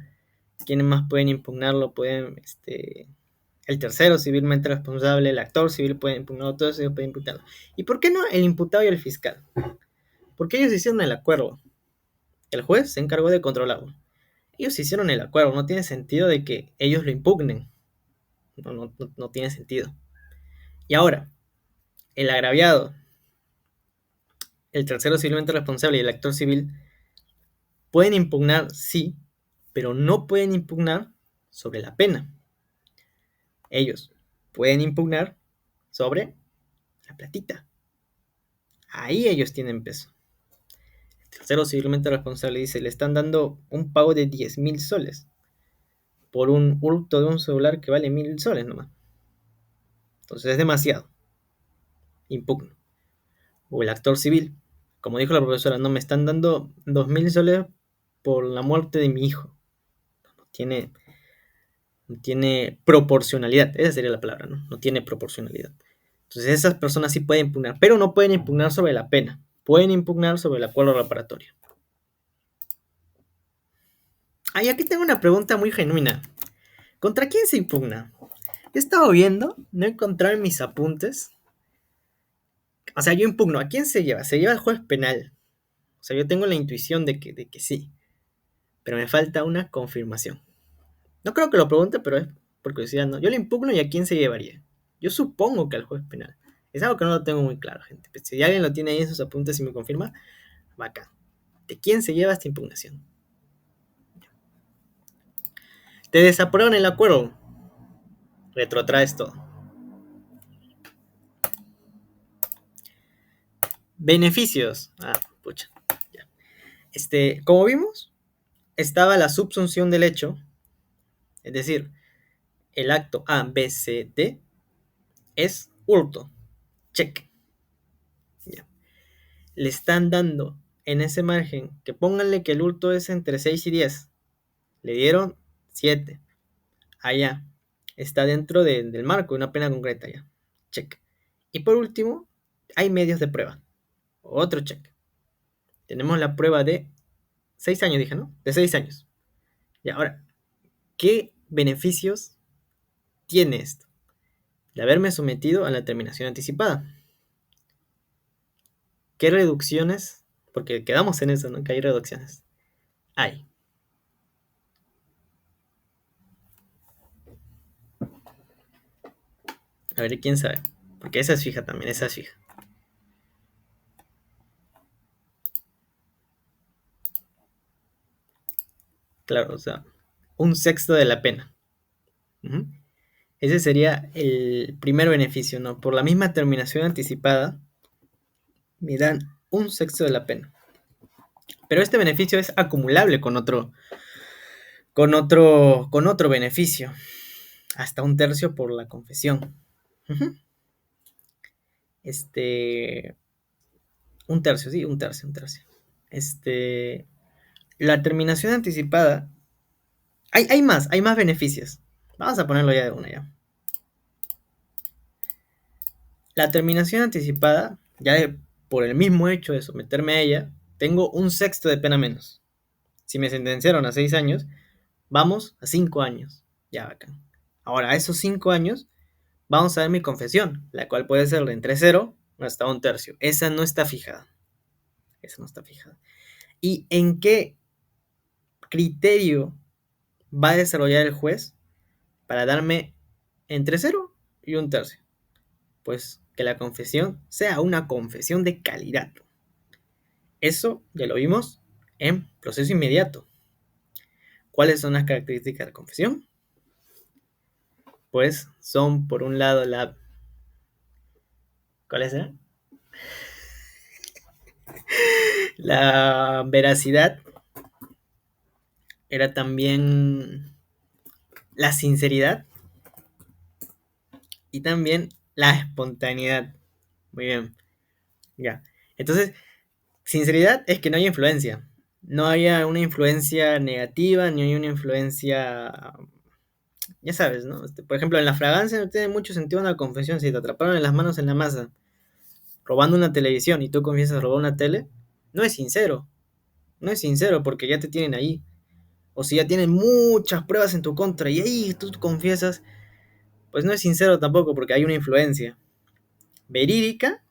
Speaker 1: ¿Quiénes más pueden impugnarlo? Pueden, el tercero civilmente responsable, el actor civil puede impugnarlo, todos ellos pueden impugnarlo. ¿Y por qué no el imputado y el fiscal? Porque ellos hicieron el acuerdo. El juez se encargó de controlarlo. Ellos hicieron el acuerdo, no tiene sentido de que ellos lo impugnen. No tiene sentido. Y ahora, el agraviado, el tercero civilmente responsable y el actor civil pueden impugnar, sí, pero no pueden impugnar sobre la pena. Ellos pueden impugnar sobre la platita. Ahí ellos tienen peso. El tercero civilmente responsable dice, le están dando un pago de 10.000 soles por un hurto de un celular que vale 1.000 soles nomás. Entonces es demasiado. Impugno. O el actor civil, como dijo la profesora, no me están dando 2.000 soles por la muerte de mi hijo. No tiene proporcionalidad, esa sería la palabra, ¿no? No tiene proporcionalidad. Entonces esas personas sí pueden impugnar, pero no pueden impugnar sobre la pena, pueden impugnar sobre el acuerdo reparatorio. Y aquí tengo una pregunta muy genuina. ¿Contra quién se impugna? He estado viendo, no he encontrado en mis apuntes. O sea, yo impugno, ¿a quién se lleva? Se lleva al juez penal. O sea, yo tengo la intuición de que sí, pero me falta una confirmación. No creo que lo pregunte, pero es por curiosidad, ¿no? Yo le impugno y ¿a quién se llevaría? Yo supongo que al juez penal. Es algo que no lo tengo muy claro, gente. Pues si alguien lo tiene ahí en sus apuntes y me confirma, bacán. ¿De quién se lleva esta impugnación? Te desaprueban el acuerdo. Retrotraes todo. Beneficios. Pucha. Ya. Como vimos, estaba la subsunción del hecho. Es decir, el acto A, B, C, D es hurto. Check. Ya. Le están dando en ese margen, que pónganle que el hurto es entre 6 y 10. Le dieron 7. Allá. Está dentro del marco, de una pena concreta ya. Check. Y por último, hay medios de prueba. Otro check. Tenemos la prueba de 6 años, dije, ¿no? De 6 años. Y ahora, ¿qué beneficios tiene esto? De haberme sometido a la terminación anticipada. ¿Qué reducciones? Porque quedamos en eso, ¿no? Que hay reducciones. Hay. A ver, ¿quién sabe? Porque esa es fija también, esa es fija. Claro, o sea, 1/6 de la pena. Ese sería el primer beneficio, ¿no? Por la misma terminación anticipada, me dan 1/6 de la pena. Pero este beneficio es acumulable con otro beneficio. Hasta 1/3 por la confesión. 1/3, sí, 1/3. La terminación anticipada. Hay más beneficios. Vamos a ponerlo ya de una ya. La terminación anticipada, por el mismo hecho de someterme a ella, tengo 1/6 de pena menos. Si me sentenciaron a 6 años, vamos a 5 años. Ya, bacán. Ahora, a esos 5 años, vamos a ver mi confesión, la cual puede ser de entre 0 hasta 1/3. Esa no está fijada. Esa no está fijada. ¿Y en qué criterio va a desarrollar el juez para darme entre 0 y 1/3? Pues que la confesión sea una confesión de calidad. Eso ya lo vimos en proceso inmediato. ¿Cuáles son las características de la confesión? Pues son, por un lado, ¿cuáles eran? La veracidad, era también la sinceridad y también la espontaneidad. Muy bien, ya. Entonces, sinceridad es que no haya influencia. No haya una influencia negativa, ni hay una influencia, ya sabes, ¿no? Por ejemplo, en la fragancia no tiene mucho sentido una confesión. Si te atraparon en las manos en la masa, robando una televisión y tú confiesas robar una tele, no es sincero. No es sincero porque ya te tienen ahí. O si ya tienen muchas pruebas en tu contra y ahí tú confiesas, pues no es sincero tampoco porque hay una influencia verídica,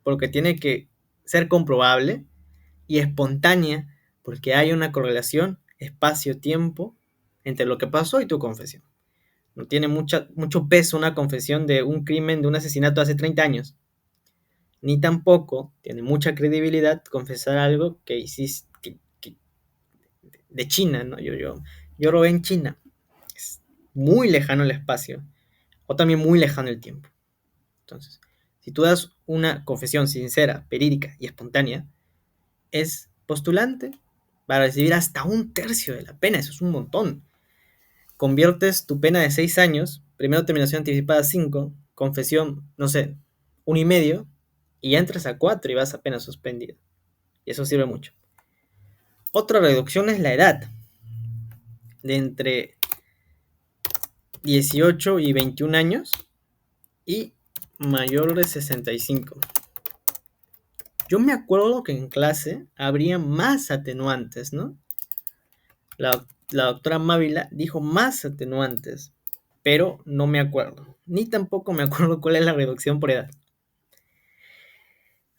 Speaker 1: porque tiene que ser comprobable, y espontánea, porque hay una correlación espacio-tiempo entre lo que pasó y tu confesión. No tiene mucho peso una confesión de un crimen, de un asesinato hace 30 años. Ni tampoco tiene mucha credibilidad confesar algo que hiciste de China, ¿no? Yo robé en China. Es muy lejano el espacio, o también muy lejano el tiempo. Entonces, si tú das una confesión sincera, verídica y espontánea, es postulante para recibir hasta 1/3 de la pena. Eso es un montón. Conviertes tu pena de 6 años, primero terminación anticipada 5, confesión, no sé, 1,5, y ya entras a 4 y vas apenas suspendido. Y eso sirve mucho. Otra reducción es la edad. De entre 18 y 21 años y mayor de 65. Yo me acuerdo que en clase habría más atenuantes, ¿no? La doctora Mávila dijo más atenuantes, pero no me acuerdo. Ni tampoco me acuerdo cuál es la reducción por edad.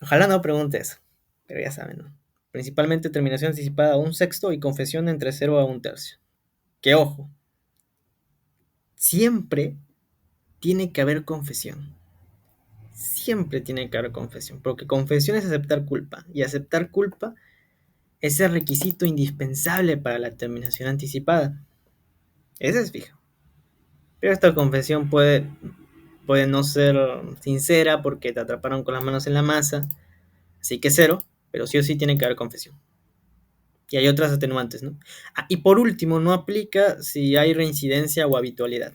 Speaker 1: Ojalá no pregunte eso, pero ya saben, ¿no? Principalmente terminación anticipada a 1/6 y confesión entre 0 a 1/3. Que ojo, siempre tiene que haber confesión. Siempre tiene que haber confesión, porque confesión es aceptar culpa, y aceptar culpa es el requisito indispensable para la terminación anticipada. Ese es fijo. Pero esta confesión puede no ser sincera porque te atraparon con las manos en la masa, así que 0, pero sí o sí tiene que haber confesión. Y hay otras atenuantes, ¿no? Y por último, no aplica si hay reincidencia o habitualidad.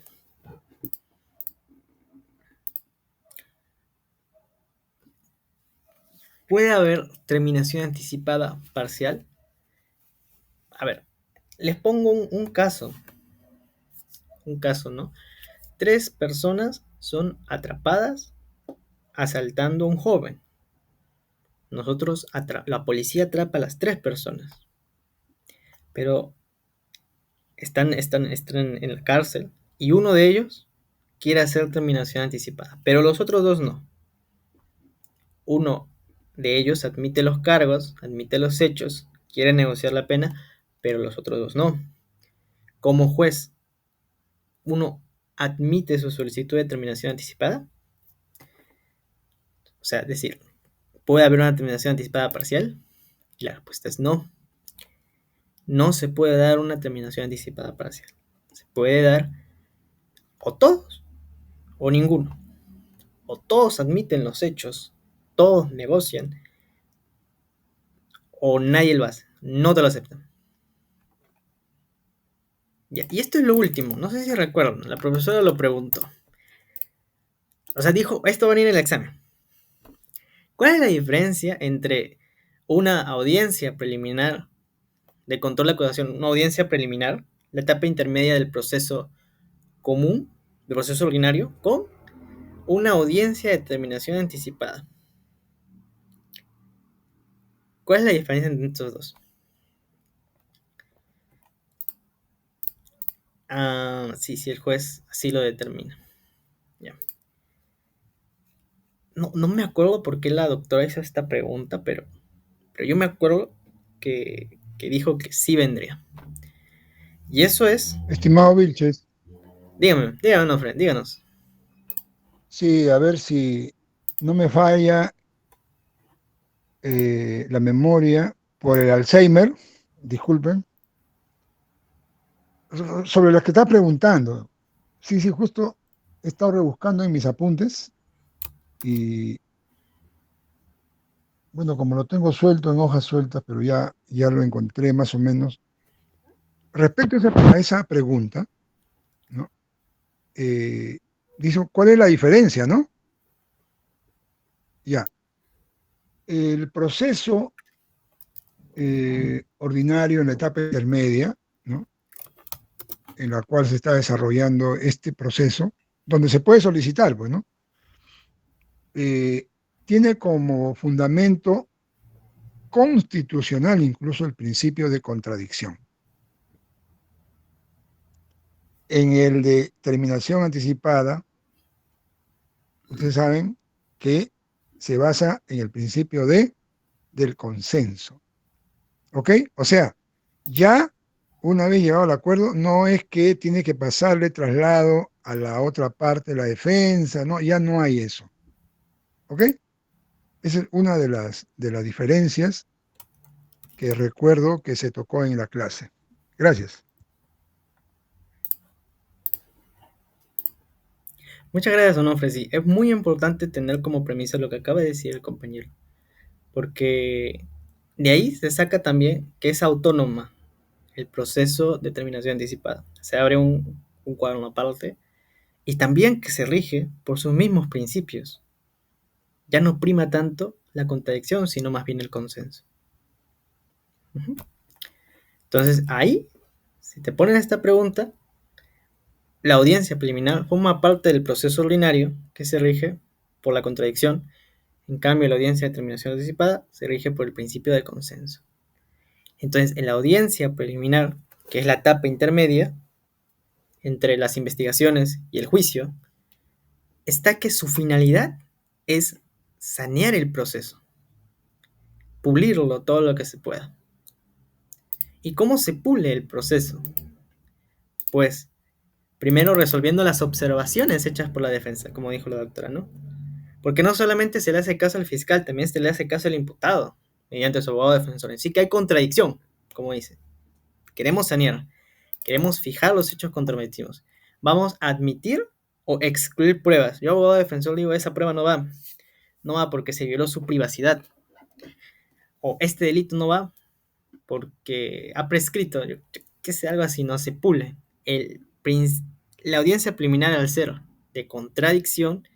Speaker 1: ¿Puede haber terminación anticipada parcial? A ver, les pongo un caso. Un caso, ¿no? 3 personas son atrapadas asaltando a un joven. La policía atrapa a las 3 personas, pero están en la cárcel y uno de ellos quiere hacer terminación anticipada, pero los otros 2 no. Uno de ellos admite los cargos, admite los hechos, quiere negociar la pena, pero los otros 2 no. Como juez, uno admite su solicitud de terminación anticipada. O sea, decir, ¿puede haber una terminación anticipada parcial? Y la respuesta es no. No se puede dar una terminación anticipada parcial. Se puede dar o todos o ninguno. O todos admiten los hechos, todos negocian, o nadie lo hace, no te lo aceptan. Ya, y esto es lo último, no sé si recuerdan, la profesora lo preguntó. O sea, dijo, esto va a venir en el examen. ¿Cuál es la diferencia entre una audiencia preliminar de control de acusación, una audiencia preliminar, la etapa intermedia del proceso común, del proceso ordinario, con una audiencia de terminación anticipada? ¿Cuál es la diferencia entre estos dos? Sí, sí, el juez así lo determina. Ya. No me acuerdo por qué la doctora hizo esta pregunta, pero yo me acuerdo que dijo que sí vendría. Y eso es...
Speaker 2: Estimado Vilches,
Speaker 1: Dígame, no, Fred, díganos.
Speaker 2: sí, a ver si no me falla la memoria por el Alzheimer, disculpen, sobre lo que está preguntando. Sí, sí, justo he estado rebuscando en mis apuntes y bueno, como lo tengo suelto en hojas sueltas, pero ya lo encontré más o menos. Respecto a esa pregunta, ¿no? Eh, dice, ¿cuál es la diferencia, no? Ya, el proceso ordinario en la etapa intermedia, ¿no? En la cual se está desarrollando este proceso, donde se puede solicitar, pues, ¿no? Eh, tiene como fundamento constitucional incluso el principio de contradicción. En el de terminación anticipada, ustedes saben que se basa en el principio del consenso. ¿Ok? O sea, ya una vez llegado al acuerdo, no es que tiene que pasarle traslado a la otra parte de la defensa, no, ya no hay eso. ¿Ok? Esa es una de las diferencias que recuerdo que se tocó en la clase. Gracias.
Speaker 1: Muchas gracias, Onofre. Sí, es muy importante tener como premisa lo que acaba de decir el compañero, porque de ahí se saca también que es autónoma el proceso de terminación anticipada. Se abre un cuadro aparte y también que se rige por sus mismos principios. Ya no prima tanto la contradicción, sino más bien el consenso. Ujú. Entonces, ahí, si te ponen esta pregunta, la audiencia preliminar forma parte del proceso ordinario que se rige por la contradicción. En cambio, la audiencia de terminación anticipada se rige por el principio de consenso. Entonces, en la audiencia preliminar, que es la etapa intermedia entre las investigaciones y el juicio, está que su finalidad es sanear el proceso, pulirlo todo lo que se pueda. ¿Y cómo se pule el proceso? Pues primero resolviendo las observaciones hechas por la defensa, como dijo la doctora, ¿no? Porque no solamente se le hace caso al fiscal, también se le hace caso al imputado, mediante su abogado defensor. Sí que hay contradicción, como dice. Queremos sanear, queremos fijar los hechos comprometidos. Vamos a admitir o excluir pruebas. Yo, abogado defensor, digo, esa prueba no va porque se violó su privacidad. O este delito no va porque ha prescrito, que sea algo así, no se pule. El, la audiencia preliminar al ser de contradicción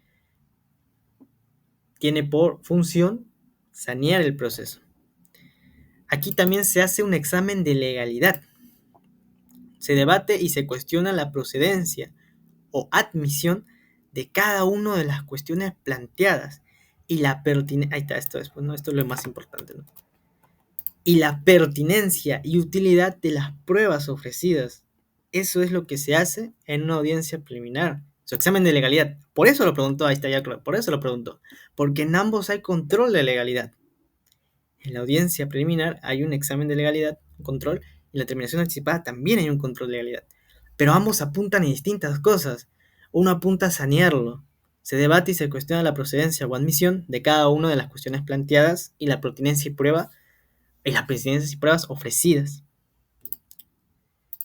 Speaker 1: tiene por función sanear el proceso. Aquí también se hace un examen de legalidad. Se debate y se cuestiona la procedencia o admisión de cada una de las cuestiones planteadas y la pertinencia. Ahí está, esto después, ¿no? Esto es lo más importante, ¿no? Y la pertinencia y utilidad de las pruebas ofrecidas. Eso es lo que se hace en una audiencia preliminar. Su examen de legalidad. Por eso lo preguntó, ahí está ya claro, por eso lo preguntó. Porque en ambos hay control de legalidad. En la audiencia preliminar hay un examen de legalidad, un control, y en la terminación anticipada también hay un control de legalidad. Pero ambos apuntan a distintas cosas. Uno apunta a sanearlo. Se debate y se cuestiona la procedencia o admisión de cada una de las cuestiones planteadas y la pertinencia y prueba y las pertinencias y pruebas ofrecidas.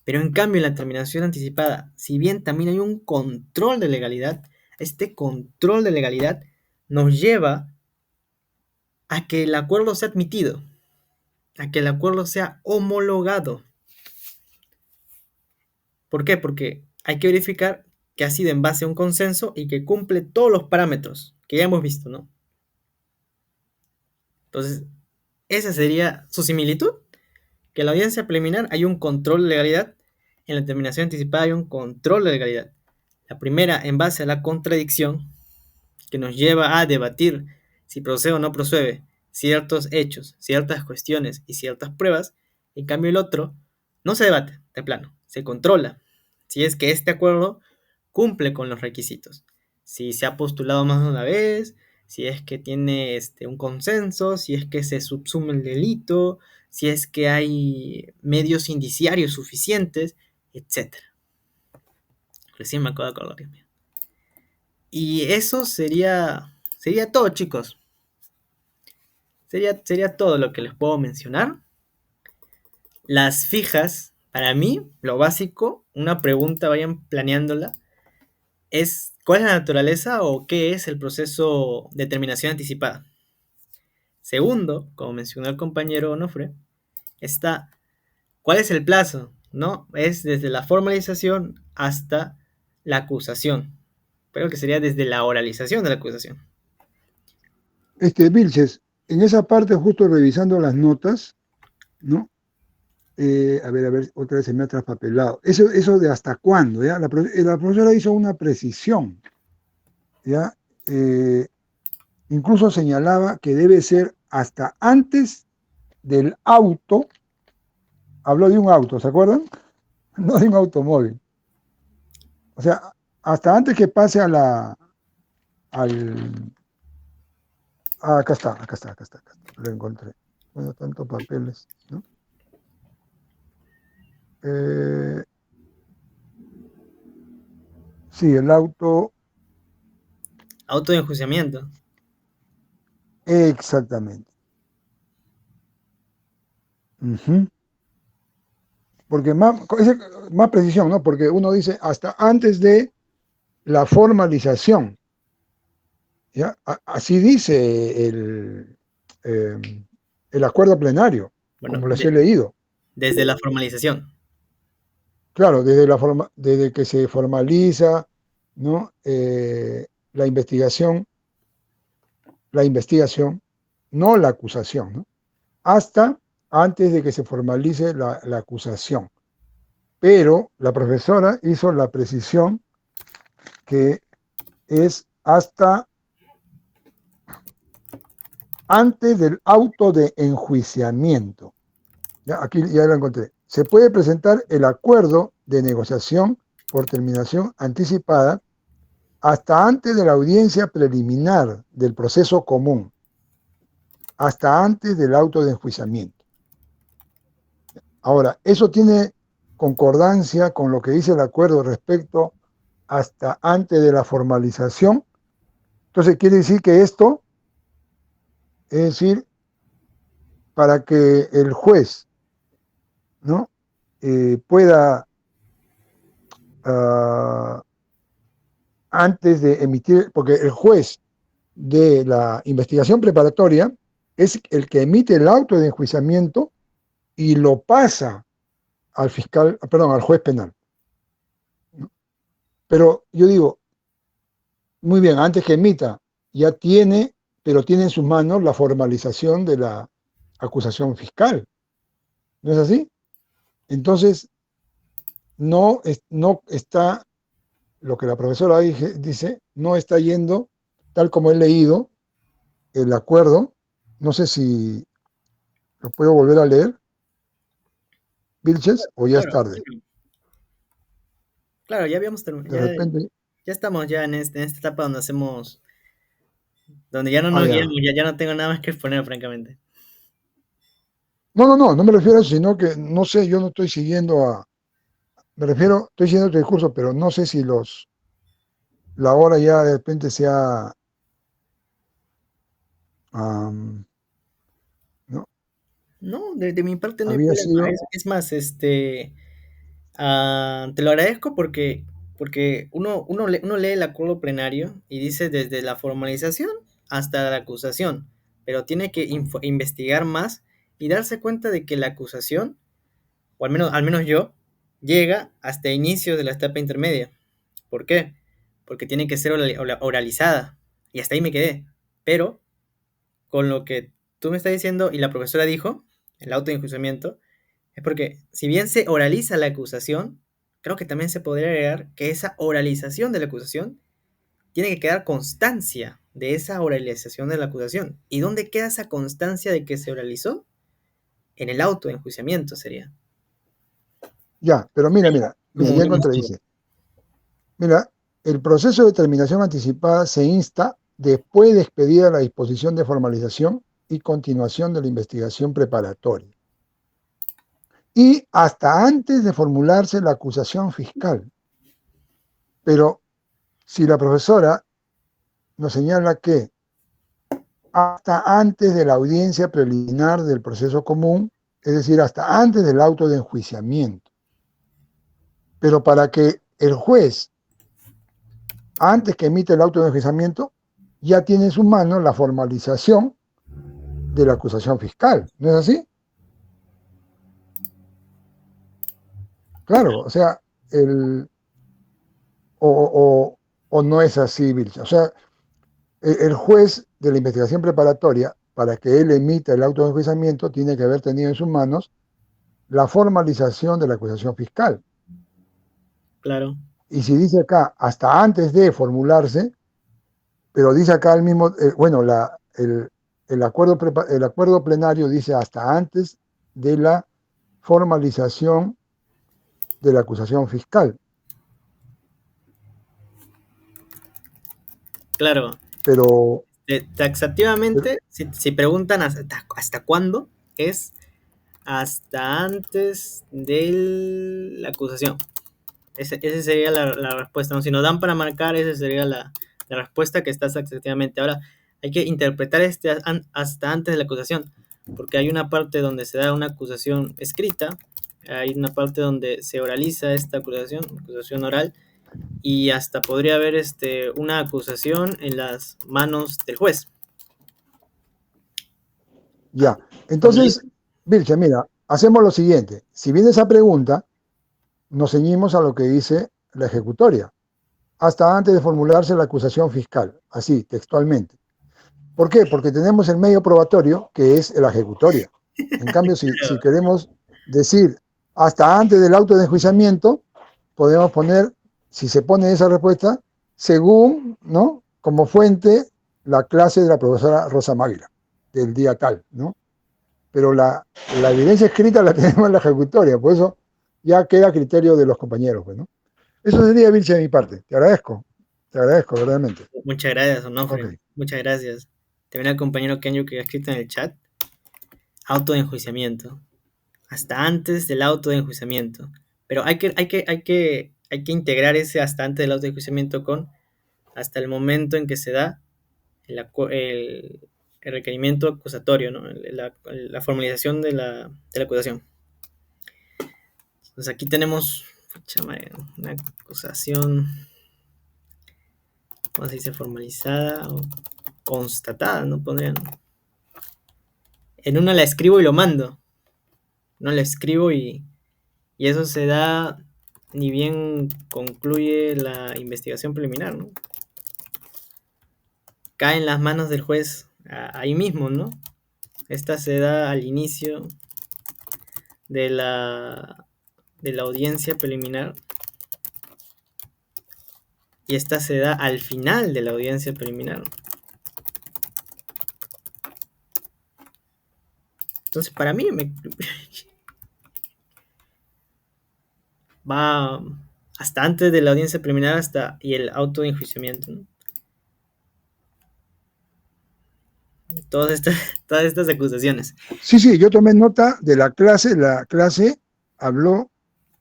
Speaker 1: Pero en cambio en la terminación anticipada, si bien también hay un control de legalidad, este control de legalidad nos lleva a que el acuerdo sea admitido, a que el acuerdo sea homologado. ¿Por qué? Porque hay que verificar que ha sido en base a un consenso y que cumple todos los parámetros que ya hemos visto, ¿no? Entonces, esa sería su similitud, que en la audiencia preliminar hay un control de legalidad, en la terminación anticipada hay un control de legalidad. La primera en base a la contradicción, que nos lleva a debatir si procede o no procede ciertos hechos, ciertas cuestiones y ciertas pruebas. En cambio el otro no se debate de plano, se controla. si es que este acuerdo cumple con los requisitos. Si se ha postulado más de una vez, si es que tiene un consenso, si es que se subsume el delito, si es que hay medios indiciarios suficientes, etcétera. Recién me acabo de acordar, Dios mío. Y eso sería todo, chicos. Sería todo lo que les puedo mencionar. Las fijas, para mí, lo básico, una pregunta, vayan planeándola, es ¿cuál es la naturaleza o qué es el proceso de terminación anticipada? Segundo, como mencionó el compañero Onofre, está ¿cuál es el plazo? ¿No? Es desde la formalización hasta la acusación. Pero que sería desde la oralización de la acusación.
Speaker 2: Vilches, en esa parte, justo revisando las notas, ¿no? A ver, otra vez se me ha traspapelado. Eso de hasta cuándo, ¿ya? La profesora hizo una precisión, ¿ya? Incluso señalaba que debe ser hasta antes del auto. Habló de un auto, ¿se acuerdan? No de un automóvil. O sea, hasta antes que pase al... acá está, lo encontré. Bueno, tantos papeles, ¿no? Sí, el auto,
Speaker 1: Auto de enjuiciamiento.
Speaker 2: exactamente. Ujú. Porque más precisión, ¿no? Porque uno dice hasta antes de la formalización, ¿ya? Así dice eh, el acuerdo plenario,
Speaker 1: Bueno,
Speaker 2: como les he leído.
Speaker 1: desde la formalización.
Speaker 2: Claro, desde que se formaliza, ¿no? La investigación, no la acusación, ¿no? Hasta antes de que se formalice la acusación. Pero la profesora hizo la precisión que es hasta antes del auto de enjuiciamiento. ¿Ya? Aquí ya lo encontré. Se puede presentar el acuerdo de negociación por terminación anticipada hasta antes de la audiencia preliminar del proceso común, hasta antes del auto de enjuiciamiento. Ahora, eso tiene concordancia con lo que dice el acuerdo respecto hasta antes de la formalización. Entonces quiere decir que esto, es decir, para que el juez, ¿no? Pueda, antes de emitir, porque el juez de la investigación preparatoria es el que emite el auto de enjuiciamiento y lo pasa al fiscal, perdón, al juez penal. ¿No? Pero yo digo, muy bien, antes que emita, ya tiene, pero tiene en sus manos la formalización de la acusación fiscal. ¿No es así? Entonces, no está, lo que la profesora dice, no está yendo tal como he leído el acuerdo. No sé si lo puedo volver a leer, Vilches, o ya es
Speaker 1: Claro,
Speaker 2: tarde.
Speaker 1: claro, ya habíamos terminado.
Speaker 2: De repente,
Speaker 1: Ya estamos ya en esta etapa donde hacemos, donde ya no nos
Speaker 2: ya.
Speaker 1: guiamos, ya no tengo nada más que exponer, francamente.
Speaker 2: No me refiero a eso, sino que no sé, yo no estoy siguiendo me refiero, estoy siguiendo tu discurso, pero no sé si la hora ya de repente sea, ¿no?
Speaker 1: No, de mi parte no hay
Speaker 2: Había
Speaker 1: problema.
Speaker 2: sido,
Speaker 1: Es más, te lo agradezco porque uno lee el acuerdo plenario y dice desde la formalización hasta la acusación, pero tiene que investigar más y darse cuenta de que la acusación, o al menos yo, llega hasta inicios de la etapa intermedia. ¿Por qué? Porque tiene que ser oralizada. Y hasta ahí me quedé. Pero con lo que tú me estás diciendo y la profesora dijo, el auto de enjuiciamiento, es porque si bien se oraliza la acusación, creo que también se podría agregar que esa oralización de la acusación tiene que quedar constancia de esa oralización de la acusación. ¿Y dónde queda esa constancia de que se oralizó? En el auto de enjuiciamiento sería.
Speaker 2: ya, pero mira, Mira,
Speaker 1: como
Speaker 2: ya
Speaker 1: un
Speaker 2: encontré,
Speaker 1: inicio.
Speaker 2: dice, mira, el proceso de terminación anticipada se insta después de expedida la disposición de formalización y continuación de la investigación preparatoria. Y hasta antes de formularse la acusación fiscal. Pero si la profesora nos señala que hasta antes de la audiencia preliminar del proceso común, es decir, hasta antes del auto de enjuiciamiento. Pero para que el juez, antes que emite el auto de enjuiciamiento, ya tiene en sus manos la formalización de la acusación fiscal. ¿No es así? Claro, o sea, el, o no es así, Vilcha. O sea, el juez de la investigación preparatoria, para que él emita el auto de enjuiciamiento, tiene que haber tenido en sus manos la formalización de la acusación fiscal.
Speaker 1: Claro,
Speaker 2: Y si dice acá, hasta antes de formularse, pero dice acá el mismo, bueno, el acuerdo plenario dice hasta antes de la formalización de la acusación fiscal.
Speaker 1: claro.
Speaker 2: Pero, pero
Speaker 1: Taxativamente, si preguntan hasta cuándo, es hasta antes de la acusación. Esa sería la respuesta, ¿no? Si nos dan para marcar, esa sería la respuesta que está taxativamente. Ahora, hay que interpretar hasta antes de la acusación, porque hay una parte donde se da una acusación escrita, hay una parte donde se oraliza esta acusación oral, y hasta podría haber una acusación en las manos del juez.
Speaker 2: ya.
Speaker 1: Cuando
Speaker 2: Entonces, Vilche, mira, hacemos lo siguiente. Si viene esa pregunta, nos ceñimos a lo que dice la ejecutoria, hasta antes de formularse la acusación fiscal, así, textualmente. ¿Por qué? Porque tenemos el medio probatorio, que es la ejecutoria. En cambio, si queremos decir hasta antes del auto de enjuiciamiento, podemos poner, si se pone esa respuesta, según, ¿no? Como fuente, la clase de la profesora Rosa Máguila, del día tal, ¿no? Pero la evidencia escrita la tenemos en la ejecutoria, por eso ya queda a criterio de los compañeros, pues, ¿no? Eso sería, Vilche, de mi parte. Te agradezco, verdaderamente.
Speaker 1: Muchas gracias,
Speaker 2: Ok.
Speaker 1: Onofre. Muchas gracias. También al compañero Kenyo que ha escrito en el chat. Auto de enjuiciamiento. Hasta antes del auto de enjuiciamiento. Pero hay que integrar ese hasta antes del auto de enjuiciamiento con hasta el momento en que se da el requerimiento acusatorio, ¿no? La formalización de la acusación. Entonces aquí tenemos una acusación, ¿cómo se dice? Formalizada o constatada, ¿no? Pondrían. En una la escribo y lo mando. No la escribo y eso se da ni bien concluye la investigación preliminar, ¿no? Cae en las manos del juez ahí mismo, ¿no? Esta se da al inicio de la audiencia preliminar y esta se da al final de la audiencia preliminar. Entonces, para mí va hasta antes de la audiencia preliminar y el auto de enjuiciamiento, ¿no? Todas estas, todas estas acusaciones.
Speaker 2: Sí, sí, yo tomé nota de la clase habló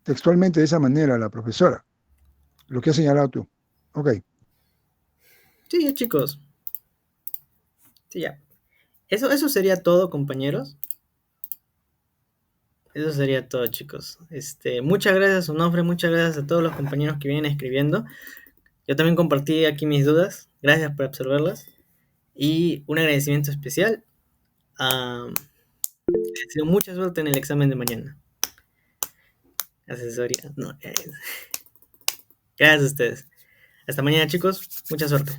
Speaker 2: textualmente de esa manera la profesora, lo que has señalado tú. Ok,
Speaker 1: Sí, ya, chicos. Sí, ya. Eso sería todo, compañeros. Eso sería todo, chicos. Muchas gracias, Onofre, muchas gracias a todos los compañeros que vienen escribiendo. Yo también compartí aquí mis dudas. Gracias por observarlas. Y un agradecimiento especial. Les deseo mucha suerte en el examen de mañana. Asesoría. No, gracias a ustedes. Hasta mañana, chicos. Mucha suerte.